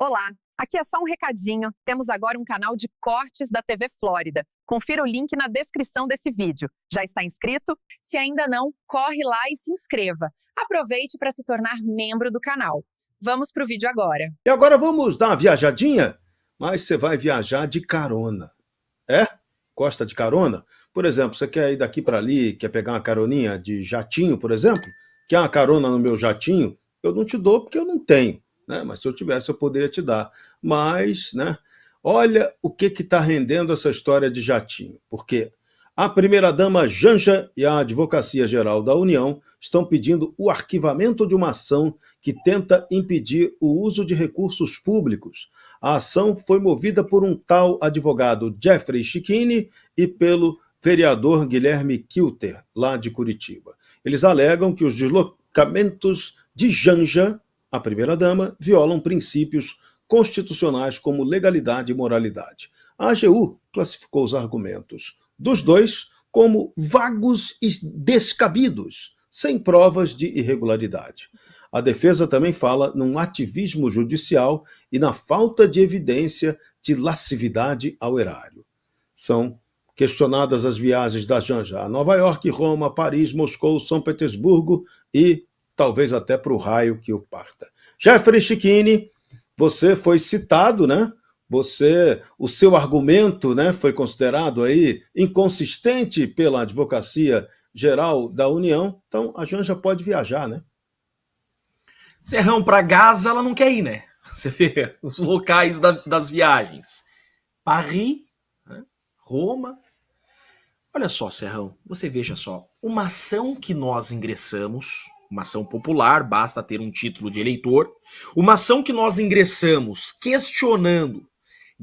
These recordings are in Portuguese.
Olá, aqui é só um recadinho. Temos agora um canal de cortes da TV Flórida. Confira o link na descrição desse vídeo. Já está inscrito? Se ainda não, corre lá e se inscreva. Aproveite para se tornar membro do canal. Vamos para o vídeo agora. E agora vamos dar uma viajadinha? Mas você vai viajar de carona. É? Gosta de carona? Por exemplo, você quer ir daqui para ali, quer pegar uma caroninha de jatinho, por exemplo? Quer uma carona no meu jatinho? Eu não te dou porque eu não tenho, né? Mas se eu tivesse, eu poderia te dar. Mas, né? Olha o que está rendendo essa história de jatinho. Porque a primeira-dama Janja e a Advocacia Geral da União estão pedindo o arquivamento de uma ação que tenta impedir o uso de recursos públicos. A ação foi movida por um tal advogado Jeffrey Schichini e pelo vereador Guilherme Kilter, lá de Curitiba. Eles alegam que os deslocamentos de Janja, a primeira-dama, violam princípios constitucionais como legalidade e moralidade. A AGU classificou os argumentos dos dois como vagos e descabidos, sem provas de irregularidade. A defesa também fala num ativismo judicial e na falta de evidência de lascividade ao erário. São questionadas as viagens da Janja a Nova York, Roma, Paris, Moscou, São Petersburgo e talvez até para o raio que o parta. Jeffrey Schichini, você foi citado, né? O seu argumento, né, foi considerado aí inconsistente pela Advocacia Geral da União, então a Janja pode viajar, né? Serrão, para Gaza ela não quer ir, né? Você vê os locais das viagens. Paris, né? Roma. Olha só, Serrão, você veja só. Uma ação que nós ingressamos, uma ação popular, basta ter um título de eleitor, uma ação que nós ingressamos questionando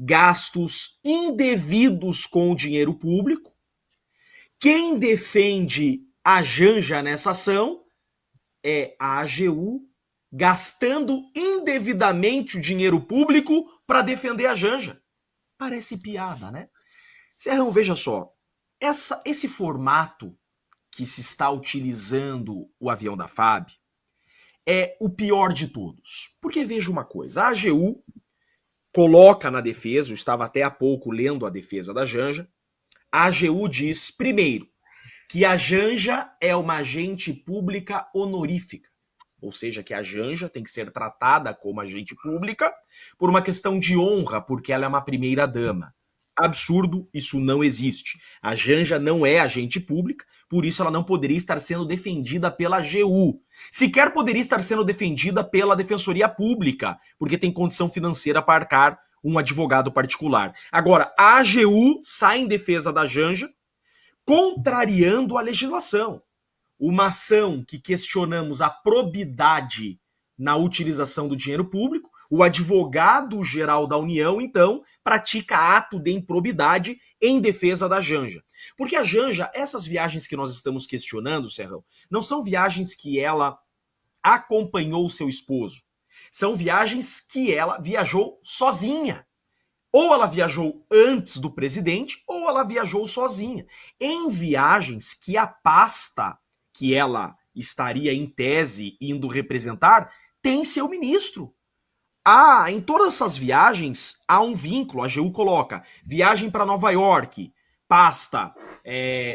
gastos indevidos com o dinheiro público. Quem defende a Janja nessa ação é a AGU gastando indevidamente o dinheiro público para defender a Janja. Parece piada, né? Serrão, veja só, esse formato que se está utilizando o avião da FAB é o pior de todos. Porque veja uma coisa, a AGU coloca na defesa, eu estava até há pouco lendo a defesa da Janja, a AGU diz, primeiro, que a Janja é uma agente pública honorífica, ou seja, que a Janja tem que ser tratada como agente pública por uma questão de honra, porque ela é uma primeira-dama. Absurdo, isso não existe. A Janja não é agente pública, por isso ela não poderia estar sendo defendida pela AGU. Sequer poderia estar sendo defendida pela Defensoria Pública, porque tem condição financeira para arcar um advogado particular. Agora, a AGU sai em defesa da Janja, contrariando a legislação. Uma ação que questionamos a probidade na utilização do dinheiro público, o advogado-geral da União, então, pratica ato de improbidade em defesa da Janja. Porque a Janja, essas viagens que nós estamos questionando, Serrão, não são viagens que ela acompanhou o seu esposo. São viagens que ela viajou sozinha. Ou ela viajou antes do presidente, ou ela viajou sozinha. Em viagens que a pasta que ela estaria, em tese, indo representar, tem seu ministro. Em todas essas viagens, há um vínculo. A AGU coloca viagem para Nova York, pasta,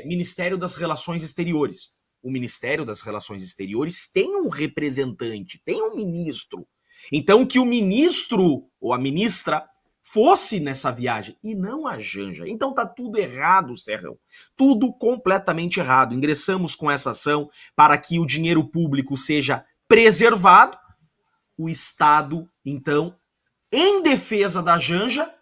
Ministério das Relações Exteriores. O Ministério das Relações Exteriores tem um representante, tem um ministro. Então, que o ministro ou a ministra fosse nessa viagem e não a Janja. Então tá tudo errado, Serrão. Tudo completamente errado. Ingressamos com essa ação para que o dinheiro público seja preservado. O Estado, então, em defesa da Janja,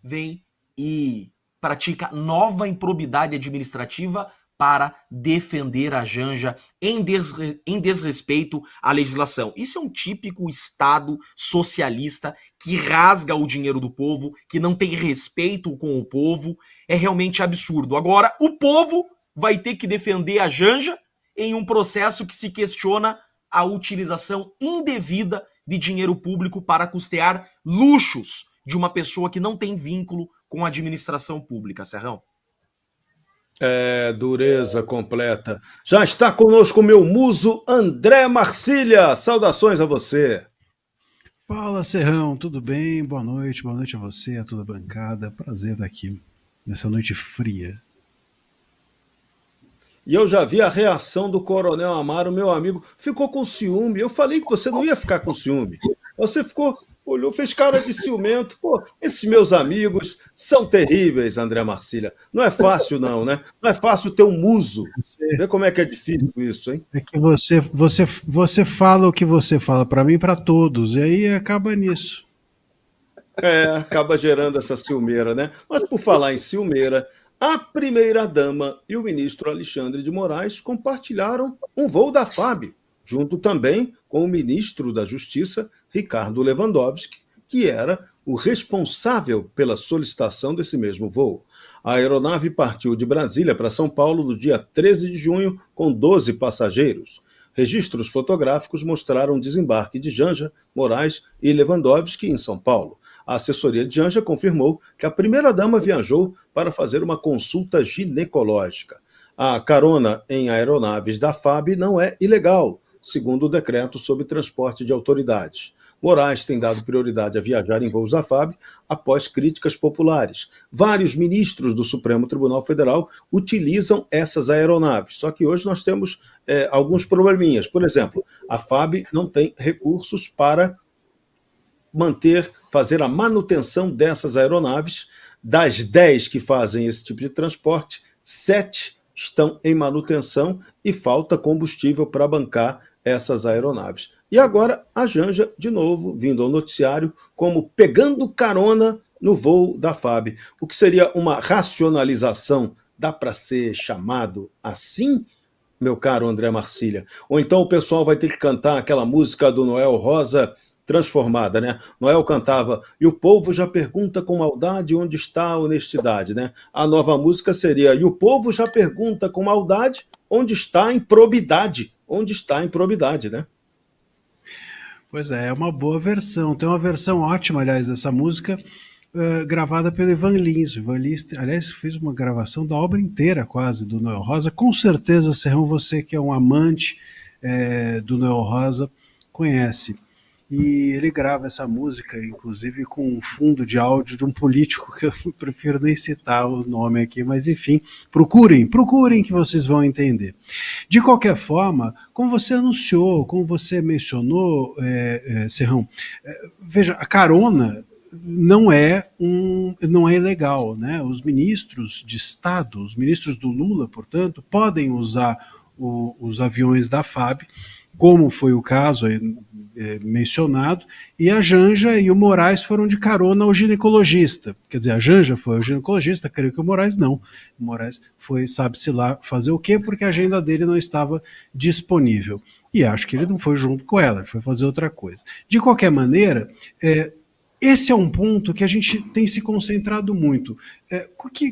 vem e pratica nova improbidade administrativa para defender a Janja em desrespeito à legislação. Isso é um típico Estado socialista que rasga o dinheiro do povo, que não tem respeito com o povo. É realmente absurdo. Agora, o povo vai ter que defender a Janja em um processo que se questiona a utilização indevida de dinheiro público para custear luxos de uma pessoa que não tem vínculo com a administração pública, Serrão. Dureza completa. Já está conosco o meu muso André Marcília. Saudações a você. Fala, Serrão, tudo bem? Boa noite a você, a toda a bancada. Prazer estar aqui nessa noite fria. E eu já vi a reação do Coronel Amaro, meu amigo, ficou com ciúme. Eu falei que você não ia ficar com ciúme. Você ficou, olhou, fez cara de ciumento. Pô, esses meus amigos são terríveis, André Marcília. Não é fácil não, né? Não é fácil ter um muso. Vê como é que é difícil isso, hein? É que você fala o que você fala para mim e para todos, e aí acaba nisso. Acaba gerando essa ciumeira, né? Mas por falar em ciumeira, a primeira-dama e o ministro Alexandre de Moraes compartilharam um voo da FAB, junto também com o ministro da Justiça, Ricardo Lewandowski, que era o responsável pela solicitação desse mesmo voo. A aeronave partiu de Brasília para São Paulo no dia 13 de junho, com 12 passageiros. Registros fotográficos mostraram o desembarque de Janja, Moraes e Lewandowski em São Paulo. A assessoria de Janja confirmou que a primeira-dama viajou para fazer uma consulta ginecológica. A carona em aeronaves da FAB não é ilegal, segundo o decreto sobre transporte de autoridades. Moraes tem dado prioridade a viajar em voos da FAB após críticas populares. Vários ministros do Supremo Tribunal Federal utilizam essas aeronaves, só que hoje nós temos alguns probleminhas. Por exemplo, a FAB não tem recursos para fazer a manutenção dessas aeronaves. Das 10 que fazem esse tipo de transporte, 7 estão em manutenção e falta combustível para bancar essas aeronaves. E agora a Janja, de novo, vindo ao noticiário, como pegando carona no voo da FAB. O que seria uma racionalização? Dá para ser chamado assim, meu caro André Marcília? Ou então o pessoal vai ter que cantar aquela música do Noel Rosa transformada, né? Noel cantava, e o povo já pergunta com maldade onde está a honestidade, né? A nova música seria, e o povo já pergunta com maldade onde está a improbidade. Onde está a improbidade, né? Pois é uma boa versão. Tem uma versão ótima, aliás, dessa música, gravada pelo Ivan Lins. O Ivan Lins, aliás, fez uma gravação da obra inteira, quase, do Noel Rosa. Com certeza, Serrão, você que é um amante do Noel Rosa, conhece. E ele grava essa música, inclusive, com um fundo de áudio de um político, que eu prefiro nem citar o nome aqui, mas enfim, procurem que vocês vão entender. De qualquer forma, como você anunciou, como você mencionou, Serrão, veja, a carona não é ilegal, né? Os ministros de Estado, os ministros do Lula, portanto, podem usar os aviões da FAB, como foi o caso mencionado, e a Janja e o Moraes foram de carona ao ginecologista. Quer dizer, a Janja foi ao ginecologista, creio que o Moraes não. O Moraes foi, sabe-se lá, fazer o quê, porque a agenda dele não estava disponível. E acho que ele não foi junto com ela, ele foi fazer outra coisa. De qualquer maneira, esse é um ponto que a gente tem se concentrado muito.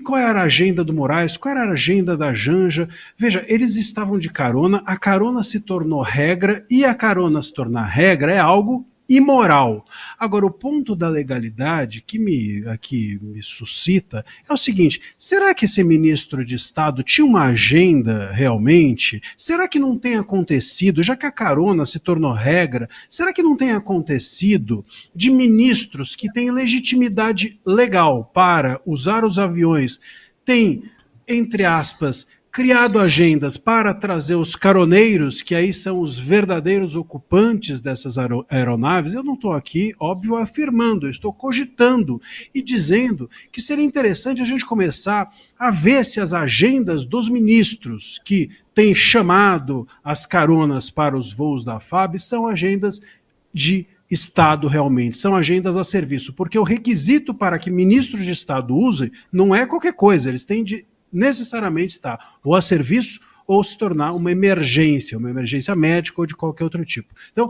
Qual era a agenda do Moraes? Qual era a agenda da Janja? Veja, eles estavam de carona, a carona se tornou regra, e a carona se tornar regra é algo imoral. Agora, o ponto da legalidade que aqui me suscita é o seguinte: será que esse ministro de Estado tinha uma agenda realmente? Será que não tem acontecido, já que a carona se tornou regra, será que não tem acontecido de ministros que têm legitimidade legal para usar os aviões, têm, entre aspas, criado agendas para trazer os caroneiros, que aí são os verdadeiros ocupantes dessas aeronaves? Eu não estou aqui, óbvio, afirmando, eu estou cogitando e dizendo que seria interessante a gente começar a ver se as agendas dos ministros que têm chamado as caronas para os voos da FAB são agendas de Estado realmente, são agendas a serviço, porque o requisito para que ministros de Estado usem não é qualquer coisa, eles têm de necessariamente estar ou a serviço ou se tornar uma emergência médica ou de qualquer outro tipo. Então,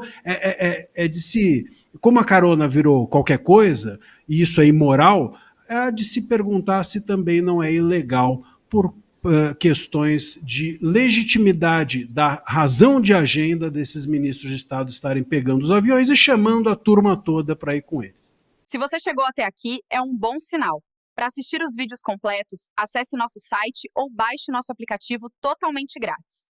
como a carona virou qualquer coisa, e isso é imoral, é de se perguntar se também não é ilegal por questões de legitimidade da razão de agenda desses ministros de Estado estarem pegando os aviões e chamando a turma toda para ir com eles. Se você chegou até aqui, é um bom sinal. Para assistir os vídeos completos, acesse nosso site ou baixe nosso aplicativo totalmente grátis.